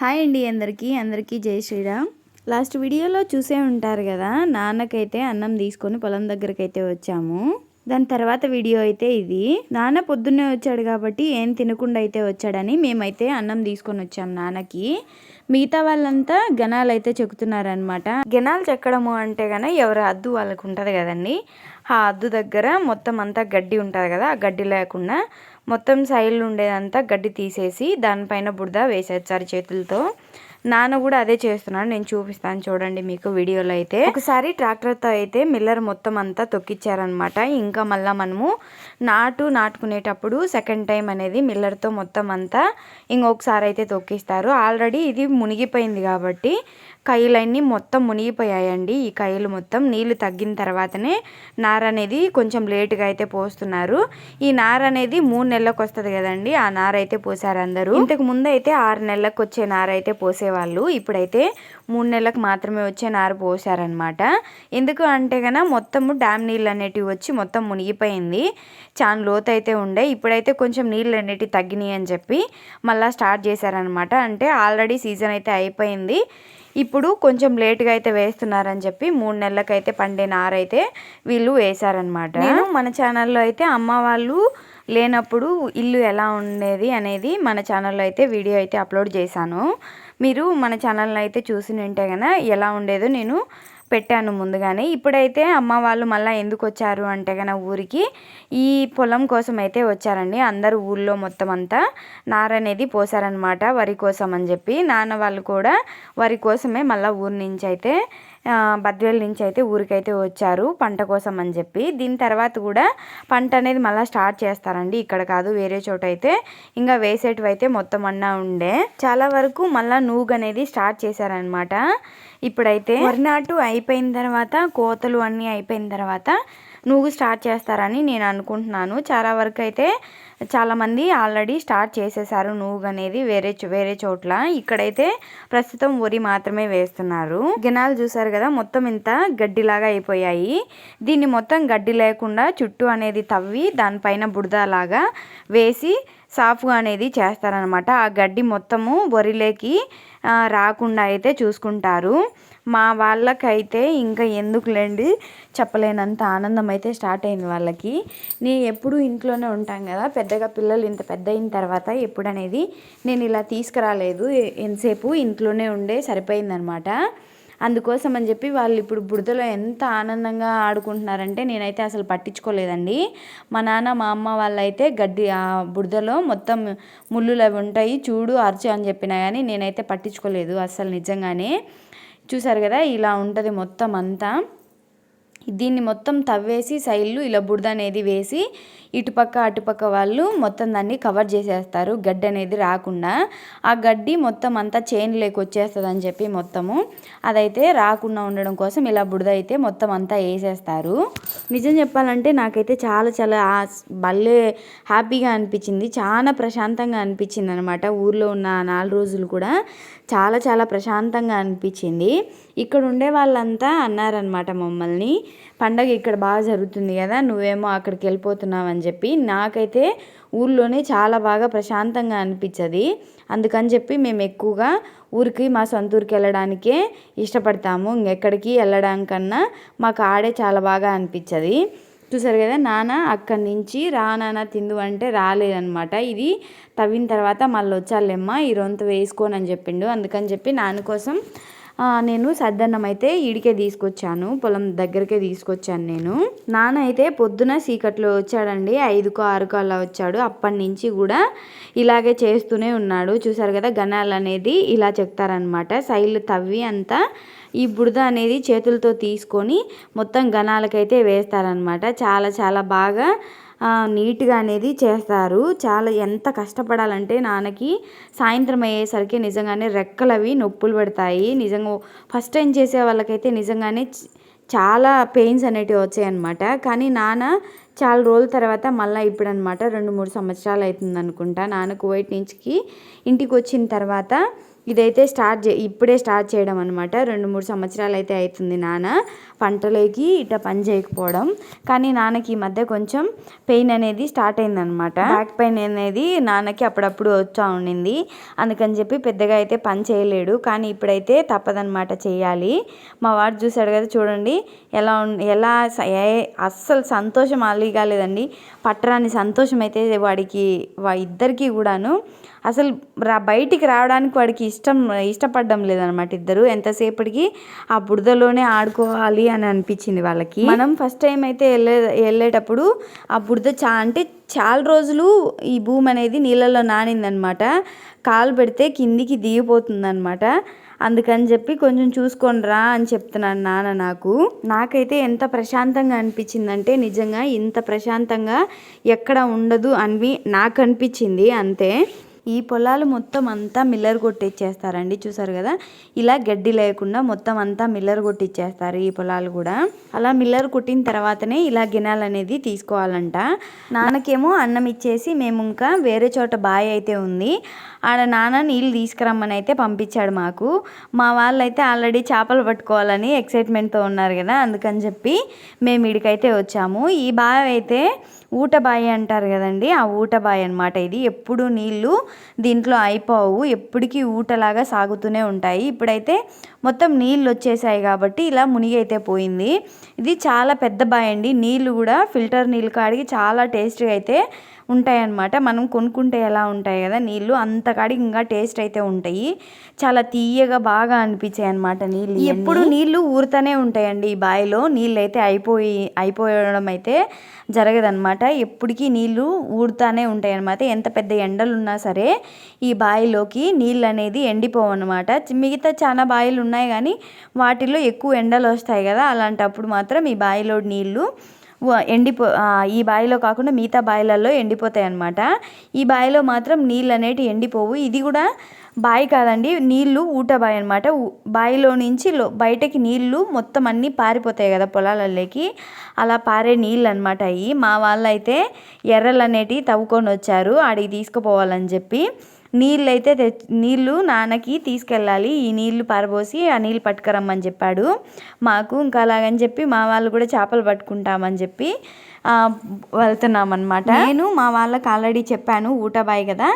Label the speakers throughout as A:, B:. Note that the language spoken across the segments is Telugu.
A: హాయ్ అండి అందరికీ జై శ్రీరామ్. లాస్ట్ వీడియోలో చూసే ఉంటారు కదా, నాన్నకైతే అన్నం తీసుకొని పొలం దగ్గరకైతే వచ్చాము. దాని తర్వాత వీడియో అయితే ఇది. నాన్న పొద్దున్నే వచ్చాడు కాబట్టి ఏం తినకుండా అయితే వచ్చాడని మేమైతే అన్నం తీసుకొని వచ్చాము నాన్నకి. మిగతా వాళ్ళంతా గణాలు అయితే చెక్కుతున్నారనమాట. గణాలు చెక్కడము అంటే కనుక ఎవరి అద్దు వాళ్ళకు ఉంటుంది కదండి. ఆ అద్దు దగ్గర మొత్తం అంతా గడ్డి ఉంటుంది కదా, ఆ గడ్డి లేకుండా మొత్తం సైడ్లు ఉండేదంతా గడ్డి తీసేసి దానిపైన బురద వేసేస్తారు చేతులతో. నాన్న కూడా అదే చేస్తున్నాడు, నేను చూపిస్తాను చూడండి మీకు వీడియోలో. అయితే ఒకసారి ట్రాక్టర్తో అయితే మిల్లర్ మొత్తం అంతా తొక్కిచ్చారనమాట. ఇంకా మళ్ళీ మనము నాటుకునేటప్పుడు సెకండ్ టైం అనేది మిల్లర్తో మొత్తం అంతా ఇంకొకసారి అయితే తొక్కిస్తారు. ఆల్రెడీ ఇది మునిగిపోయింది కాబట్టి కయ్యలన్నీ మొత్తం మునిగిపోయాయండి. ఈ కయ్యలు మొత్తం నీళ్లు తగ్గిన తర్వాతనే నార అనేది కొంచెం లేటుగా అయితే పోస్తున్నారు. ఈ నార అనేది 3 నెలలకు వస్తుంది కదండి, ఆ నార అయితే పోసారు అందరూ. ఇంతకు ముందు అయితే 6 నెలలకు వచ్చే నార అయితే పోసేవాళ్ళు, ఇప్పుడైతే 3 నెలలకు మాత్రమే వచ్చే నార పోసారనమాట. ఎందుకు అంటే కనుక మొత్తము డ్యామ్ నీళ్ళు అనేటివి వచ్చి మొత్తం మునిగిపోయింది, చాలా లోతు అయితే ఉండే. ఇప్పుడైతే కొంచెం నీళ్ళు అనేటివి తగ్గినాయి అని చెప్పి మళ్ళీ స్టార్ట్ చేశారనమాట. అంటే ఆల్రెడీ సీజన్ అయితే అయిపోయింది, ఇప్పుడు కొంచెం లేట్గా అయితే వేస్తున్నారని చెప్పి 3 నెలలకైతే పండే నారైతే వీళ్ళు వేశారనమాట. నేను మన ఛానల్లో అయితే అమ్మ వాళ్ళు లేనప్పుడు ఇల్లు ఎలా ఉండేది అనేది మన ఛానల్లో అయితే వీడియో అయితే అప్లోడ్ చేశాను. మీరు మన ఛానల్ని అయితే చూసి ఉంటే కనుక ఎలా ఉండేదో నేను పెట్టాను ముందుగానే. ఇప్పుడైతే అమ్మ వాళ్ళు మళ్ళీ ఎందుకు వచ్చారు అంటే కనుక ఊరికి ఈ పొలం కోసం అయితే వచ్చారండి. అందరూ ఊళ్ళో మొత్తం అంతా నార అనేది పోసారనమాట వరి కోసం అని చెప్పి. నాన్న వాళ్ళు కూడా వరి కోసమే మళ్ళీ ఊరి నుంచి అయితే బద్వేల్ నుంచి అయితే ఊరికైతే వచ్చారు పంట కోసం అని చెప్పి. దీని తర్వాత కూడా పంట అనేది మళ్ళీ స్టార్ట్ చేస్తారండి, ఇక్కడ కాదు వేరే చోట అయితే. ఇంకా వేసేటివి అయితే మొత్తం అన్నా ఉండే, చాలా వరకు మళ్ళీ నూగు అనేది స్టార్ట్ చేశారనమాట. ఇప్పుడైతే వరి నాటు అయిపోయిన తర్వాత కోతలు అన్నీ అయిపోయిన తర్వాత నూగు స్టార్ట్ చేస్తారని నేను అనుకుంటున్నాను. చాలా వరకు అయితే చాలామంది ఆల్రెడీ స్టార్ట్ చేసేసారు నూగు అనేది వేరే చోట్ల. ఇక్కడైతే ప్రస్తుతం వరి మాత్రమే వేస్తున్నారు. గినాలు చూసారు కదా, మొత్తం ఇంత గడ్డిలాగా అయిపోయాయి. దీన్ని మొత్తం గడ్డి లేకుండా చుట్టూ అనేది తవ్వి దానిపైన బురదలాగా వేసి సాఫ్గా అనేది చేస్తారనమాట. ఆ గడ్డి మొత్తము వరిలోకి రాకుండా అయితే చూసుకుంటారు. మా వాళ్ళకైతే ఇంకా ఎందుకులేండి చెప్పలేనంత ఆనందం అయితే స్టార్ట్ అయింది వాళ్ళకి. నేను ఎప్పుడు ఇంట్లోనే ఉంటాం కదా, పెద్దగా పిల్లలు ఇంత పెద్ద అయిన తర్వాత ఎప్పుడు అనేది నేను ఇలా తీసుకురాలేదు. ఎంతసేపు ఇంట్లోనే ఉండే సరిపోయిందనమాట. అందుకోసం అని చెప్పి వాళ్ళు ఇప్పుడు బురదలో ఎంత ఆనందంగా ఆడుకుంటున్నారంటే నేనైతే అసలు పట్టించుకోలేదండి. మా నాన్న మా అమ్మ వాళ్ళైతే గడ్డి ఆ బురదలో మొత్తం ముళ్ళులు అవి ఉంటాయి చూడు అరచు అని చెప్పినా కానీ నేనైతే పట్టించుకోలేదు అసలు నిజంగానే. చూసారు కదా, ఇలా ఉంటుంది మొత్తం అంతా. దీన్ని మొత్తం తవ్వేసి సైడ్లు ఇలా బురద అనేది వేసి ఇటుపక్క అటుపక్క వాళ్ళు మొత్తం దాన్ని కవర్ చేసేస్తారు, గడ్డి అనేది రాకుండా. ఆ గడ్డి మొత్తం అంతా చైన్లోకి వచ్చేస్తుంది అని చెప్పి మొత్తము అదైతే రాకుండా ఉండడం కోసం ఇలా బురద అయితే మొత్తం అంతా వేసేస్తారు. నిజం చెప్పాలంటే నాకైతే చాలా భలే హ్యాపీగా అనిపించింది, చాలా ప్రశాంతంగా అనిపించింది అనమాట. ఊర్లో ఉన్న 4 రోజులు కూడా చాలా ప్రశాంతంగా అనిపించింది. ఇక్కడ ఉండే వాళ్ళంతా అన్నారనమాట మమ్మల్ని, పండగ ఇక్కడ బాగా జరుగుతుంది కదా, నువ్వేమో అక్కడికి వెళ్ళిపోతున్నావు అని చెప్పి. నాకైతే ఊర్లోనే చాలా బాగా ప్రశాంతంగా అనిపించదు. అందుకని చెప్పి మేము ఎక్కువగా ఊరికి మా సొంత ఊరికి వెళ్ళడానికే ఇష్టపడతాము. ఇంకెక్కడికి వెళ్ళడానికన్నా మాకు ఆడే చాలా బాగా అనిపించదు. చూసారు కదా, నాన్న అక్కడి నుంచి రా నాన్న తిందు అంటే రాలేదనమాట. ఇది తవ్విన తర్వాత మళ్ళీ వచ్చాలేమ్మా ఈ రొంత వేసుకోని అని చెప్పిండు. అందుకని చెప్పి నాన్న కోసం నేను సద్దన్నం అయితే ఈడికే తీసుకొచ్చాను, పొలం దగ్గరికే తీసుకొచ్చాను నేను. నాన్న అయితే పొద్దున చీకట్లో వచ్చాడండి, 5కో 6కో అలా వచ్చాడు. అప్పటి నుంచి కూడా ఇలాగే చేస్తూనే ఉన్నాడు. చూసారు కదా, గణాలు అనేది ఇలా చెప్తారనమాట. సైడ్లు తవ్వి అంతా ఈ బురద అనేది చేతులతో తీసుకొని మొత్తం గణాలకైతే వేస్తారనమాట. చాలా బాగా నీట్గా అనేది చేస్తారు. ఎంత కష్టపడాలంటే నాన్నకి సాయంత్రం అయ్యేసరికి నిజంగానే రెక్కలు అవి నొప్పులు పెడతాయి. నిజంగా ఫస్ట్ టైం చేసే వాళ్ళకైతే నిజంగానే చాలా పెయిన్స్ అనేటివి వచ్చాయన్నమాట. కానీ నాన్న చాలా రోజుల తర్వాత మళ్ళీ ఇప్పుడు అనమాట 2-3 సంవత్సరాలు అవుతుంది అనుకుంటా నాన్న కువైట్ నుంచి ఇంటికి వచ్చిన తర్వాత ఇదైతే ఇప్పుడే స్టార్ట్ చేయడం అనమాట. 2-3 సంవత్సరాలు అయితే అవుతుంది నాన్న పంటలోకి ఇట్లా పని చేయకపోవడం. కానీ నాన్నకి ఈ మధ్య కొంచెం పెయిన్ అనేది స్టార్ట్ అయిందనమాట. బ్యాక్ పెయిన్ అనేది నాన్నకి అప్పుడప్పుడు వచ్చా ఉండింది. అందుకని చెప్పి పెద్దగా అయితే పని చేయలేడు. కానీ ఇప్పుడైతే తప్పదనమాట, చేయాలి. మా వాడు చూశాడు కదా, చూడండి ఎలా అస్సలు సంతోషం అలిగా లేదండి. పట్టరాని సంతోషం అయితే వాడికి, ఇద్దరికి కూడాను అసలు బయటికి రావడానికి వాడికి ఇష్టపడడం లేదనమాట. ఇద్దరు ఎంతసేపటికి ఆ బురదలోనే ఆడుకోవాలి అని అనిపించింది వాళ్ళకి. మనం ఫస్ట్ టైం అయితే వెళ్ళేటప్పుడు ఆ బురద అంటే చాలా రోజులు ఈ భూమి అనేది నీళ్ళలో నానిందనమాట. కాలు పెడితే కిందికి దిగిపోతుందనమాట. అందుకని చెప్పి కొంచెం చూసుకొని రా అని చెప్తున్నాను నాన్న. నాకైతే ఎంత ప్రశాంతంగా అనిపించిందంటే, నిజంగా ఇంత ప్రశాంతంగా ఎక్కడ ఉండదు అని నాకు అనిపించింది అంతే. ఈ పొలాలు మొత్తం అంతా మిల్లర్ కొట్టిచ్చేస్తారండి, చూసారు కదా. ఇలా గడ్డి లేకుండా మొత్తం అంతా మిల్లర్ కొట్టిచ్చేస్తారు ఈ పొలాలు కూడా. అలా మిల్లర్ కొట్టిన తర్వాతనే ఇలా గిన్నెలు అనేది తీసుకోవాలంట. నాన్నకేమో అన్నం ఇచ్చేసి మేము ఇంకా వేరే చోట బావి అయితే ఉంది, ఆడ నాన్న నీళ్ళు తీసుకురమ్మని అయితే పంపించాడు మాకు. మా వాళ్ళైతే ఆల్రెడీ చేపలు పట్టుకోవాలని ఎక్సైట్మెంట్తో ఉన్నారు కదా, అందుకని చెప్పి మేము ఇడికైతే వచ్చాము. ఈ బావి అయితే ఊట బావి అంటారు కదండి, ఆ ఊట బావి అనమాట. ఇది ఎప్పుడు నీళ్ళు దీంట్లో అయిపోవు, ఎప్పటికీ ఊటలాగా సాగుతూనే ఉంటాయి. ఇప్పుడైతే మొత్తం నీళ్ళు వచ్చేసాయి కాబట్టి ఇలా మునిగి అయితే పోయింది. ఇది చాలా పెద్ద బావి అండి. నీళ్ళు కూడా ఫిల్టర్ నీళ్ళు కాడికి చాలా టేస్ట్గా అయితే ఉంటాయన్నమాట. మనం కొనుక్కుంటే ఎలా ఉంటాయి కదా నీళ్ళు, అంతకాడికి ఇంకా టేస్ట్ అయితే ఉంటాయి. చాలా తీయగా బాగా అనిపించాయి అన్నమాట నీళ్ళు. ఎప్పుడు నీళ్ళు ఊరుతూనే ఉంటాయండి ఈ బావిలో. నీళ్ళు అయితే అయిపోయడం అయితే జరగదన్నమాట. ఎప్పటికీ నీళ్ళు ఊరుతూనే ఉంటాయి అన్నమాట. ఎంత పెద్ద ఎండలు ఉన్నా సరే ఈ బావిలోకి నీళ్ళు అనేది ఎండిపోవు అనమాట. మిగతా చాలా బావిలు ఉన్నాయి కానీ వాటిలో ఎక్కువ ఎండలు వస్తాయి కదా, అలాంటప్పుడు మాత్రం ఈ బావిలో నీళ్ళు ఈ బావిలో కాకుండా మిగతా బావిలలో ఎండిపోతాయి అన్నమాట. ఈ బావిలో మాత్రం నీళ్ళు అనేటివి ఎండిపోవు. ఇది కూడా బావి కాదండి, నీళ్ళు ఊట బావి అనమాట. బావిలో నుంచి బయటకి నీళ్ళు మొత్తం అన్నీ పారిపోతాయి కదా పొలాలలోకి, అలా పారే నీళ్ళు అనమాట. అవి మా వాళ్ళు అయితే ఎర్రలు అనేటివి తవ్వుకొని వచ్చారు ఆడికి తీసుకుపోవాలని చెప్పి. నీళ్ళు నాన్నకి తీసుకెళ్ళాలి, ఈ నీళ్లు పారబోసి ఆ నీళ్ళు పట్టుకురమ్మని చెప్పాడు మాకు. ఇంకా అలాగని చెప్పి మా వాళ్ళు కూడా చేపలు పట్టుకుంటామని చెప్పి వెళ్తున్నాం అనమాట. నేను మా వాళ్ళకి ఆల్రెడీ చెప్పాను ఊటబాయి కదా,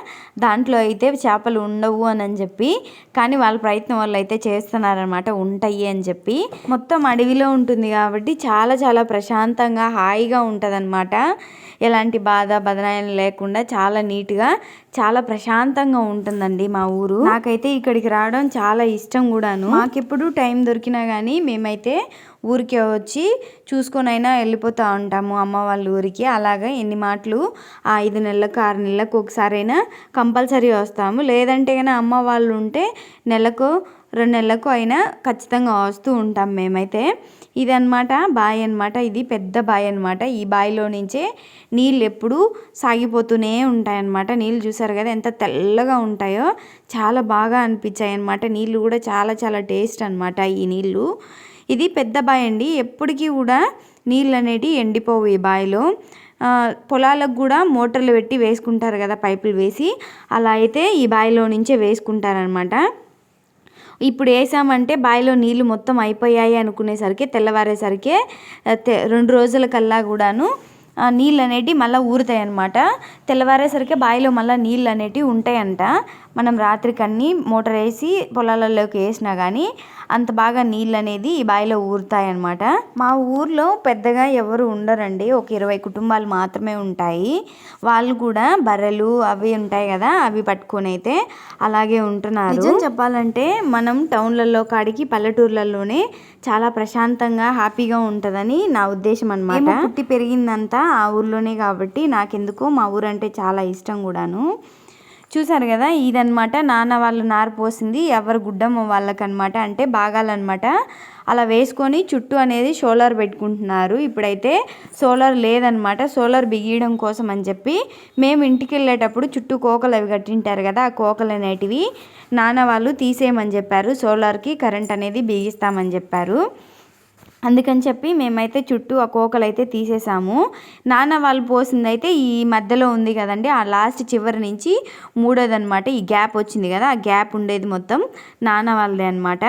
A: దాంట్లో అయితే చేపలు ఉండవు అని చెప్పి. కానీ వాళ్ళ ప్రయత్నం వాళ్ళు అయితే చేస్తున్నారనమాట, ఉంటాయి అని చెప్పి. మొత్తం అడవిలో ఉంటుంది కాబట్టి చాలా చాలా ప్రశాంతంగా హాయిగా ఉంటుందన్నమాట. ఎలాంటి బదనాయాలు లేకుండా చాలా నీట్గా చాలా ప్రశాంతంగా ఉంటుందండి మా ఊరు. నాకైతే ఇక్కడికి రావడం చాలా ఇష్టం కూడాను. మాకెప్పుడు టైం దొరికినా కానీ మేమైతే ఊరికి వచ్చి చూసుకొనైనా వెళ్ళిపోతూ ఉంటాము అమ్మ వాళ్ళ ఊరికి. అలాగా ఎన్ని మాటలు 5 నెలలకు 6 నెలలకు ఒకసారైనా కంపల్సరీ వస్తాము. లేదంటే కానీ అమ్మ వాళ్ళు ఉంటే నెలకు 2 నెలలకు అయినా ఖచ్చితంగా వస్తూ ఉంటాం మేమైతే. ఇది అనమాట బావి అనమాట. ఇది పెద్ద బావి అనమాట. ఈ బావిలో నుంచే నీళ్ళు ఎప్పుడు సాగిపోతూనే ఉంటాయన్నమాట. నీళ్ళు చూసారు కదా ఎంత తెల్లగా ఉంటాయో, చాలా బాగా అనిపించాయి అనమాట. నీళ్ళు కూడా చాలా చాలా టేస్ట్ అనమాట ఈ నీళ్ళు. ఇది పెద్ద బావి అండి, ఎప్పటికీ కూడా నీళ్ళు అనేటివి ఎండిపోవు ఈ బావిలో. పొలాలకు కూడా మోటార్లు పెట్టి వేసుకుంటారు కదా పైపులు వేసి, అలా అయితే ఈ బావిలో నుంచే వేసుకుంటారనమాట. ఇప్పుడు వేసామంటే బావిలో నీళ్ళు మొత్తం అయిపోయాయి అనుకునేసరికి తెల్లవారేసరికి 2 రోజుల కల్లా కూడాను నీళ్ళు అనేటివి మళ్ళీ ఊరుతాయి అన్నమాట. తెల్లవారేసరికి బావిలో మళ్ళీ నీళ్ళు అనేటివి ఉంటాయంట. మనం రాత్రికన్నీ మోటార్ వేసి పొలాలలోకి వేసినా కానీ అంత బాగా నీళ్ళు అనేది ఈ బావిలో ఊరుతాయి అన్నమాట. మా ఊర్లో పెద్దగా ఎవరు ఉండరండి, ఒక 20 కుటుంబాలు మాత్రమే ఉంటాయి. వాళ్ళు కూడా బర్రెలు అవి ఉంటాయి కదా, అవి పట్టుకొని అయితే అలాగే ఉంటున్నారు. నిజం చెప్పాలంటే మనం టౌన్లలో కాడికి పల్లెటూర్లలోనే చాలా ప్రశాంతంగా హ్యాపీగా ఉంటుందని నా ఉద్దేశం అన్నమాట. పుట్టి పెరిగిందంతా ఆ ఊర్లోనే కాబట్టి నాకెందుకో మా ఊరంటే చాలా ఇష్టం కూడాను. చూసారు కదా, ఇదనమాట నాన్న వాళ్ళు నారు పోసింది ఎవరు గుడ్డమ్మ వాళ్ళకనమాట, అంటే భాగాలన్నమాట. అలా వేసుకొని చుట్టూ అనేది సోలార్ పెట్టుకుంటున్నారు. ఇప్పుడైతే సోలార్ లేదనమాట, సోలార్ బిగియడం కోసం అని చెప్పి మేము ఇంటికి వెళ్ళేటప్పుడు చుట్టూ కోకలు అవి కట్టింటారు కదా, ఆ కోకలు అనేటివి నాన్న వాళ్ళు తీసేయమని చెప్పారు. సోలార్కి కరెంట్ అనేది బిగిస్తామని చెప్పారు. అందుకని చెప్పి మేమైతే చుట్టూ ఆ కోకలు అయితే తీసేసాము. నాన్న వాళ్ళు పోసిందైతే ఈ మధ్యలో ఉంది కదండి, ఆ లాస్ట్ చివరి నుంచి మూడోదనమాట. ఈ గ్యాప్ వచ్చింది కదా, ఆ గ్యాప్ ఉండేది మొత్తం నాన్న వాళ్ళదే అనమాట.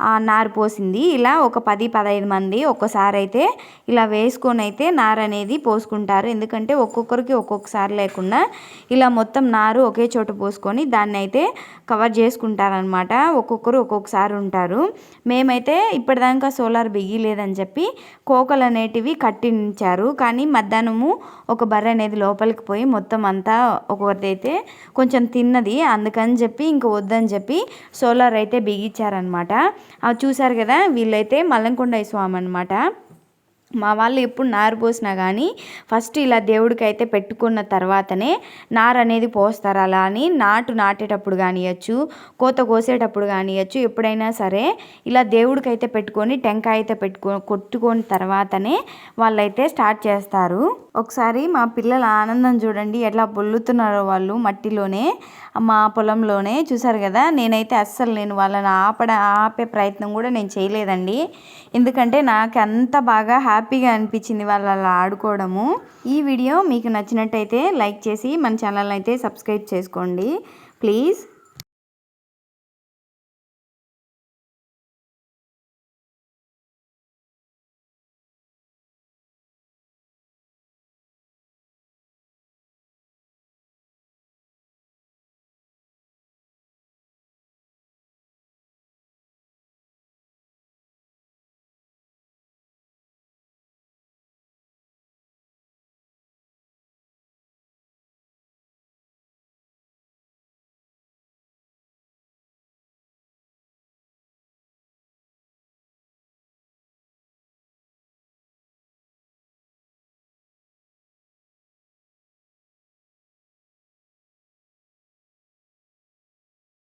A: ఆ నారు పోసింది. ఇలా ఒక 10-15 మంది ఒక్కసారి అయితే ఇలా వేసుకొని అయితే నారు అనేది పోసుకుంటారు. ఎందుకంటే ఒక్కొక్కరికి ఒక్కొక్కసారి లేకుండా ఇలా మొత్తం నారు ఒకే చోట పోసుకొని దాన్ని అయితే కవర్ చేసుకుంటారనమాట. ఒక్కొక్కరు ఒక్కొక్కసారి ఉంటారు. మేమైతే ఇప్పటిదాకా సోలార్ బిగిలేదని చెప్పి కోకలు అనేటివి కట్టించారు. కానీ మధ్యాహ్నము ఒక బర్రె అనేది లోపలికి పోయి మొత్తం అంతా ఒకరిదైతే కొంచెం తిన్నది. అందుకని చెప్పి ఇంక వద్దని చెప్పి సోలార్ అయితే బిగించారనమాట. అవి చూసారు కదా, వీళ్ళైతే మల్లంకొండయ్య స్వామి అనమాట. మా వాళ్ళు ఎప్పుడు నారు పోసినా కానీ ఫస్ట్ ఇలా దేవుడికి అయితే పెట్టుకున్న తర్వాతనే నారు అనేది పోస్తారు. అలా అని నాటేటప్పుడు కానియచ్చు, కోత కోసేటప్పుడు కానియచ్చు, ఎప్పుడైనా సరే ఇలా దేవుడికి అయితే పెట్టుకొని టెంకాయ అయితే కొట్టుకొని తర్వాతనే వాళ్ళైతే స్టార్ట్ చేస్తారు. ఒకసారి మా పిల్లల ఆనందం చూడండి, ఎట్లా పొల్లుతున్నారో వాళ్ళు మట్టిలోనే, మా పొలంలోనే. చూసారు కదా, నేనైతే అస్సలు వాళ్ళని ఆపే ప్రయత్నం కూడా నేను చేయలేదండి. ఎందుకంటే నాకు అంత బాగా హ్యాపీగా అనిపించింది వాళ్ళు అలా ఆడుకోవడము. ఈ వీడియో మీకు నచ్చినట్టయితే లైక్ చేసి మన ఛానల్ అయితే సబ్స్క్రైబ్ చేసుకోండి ప్లీజ్.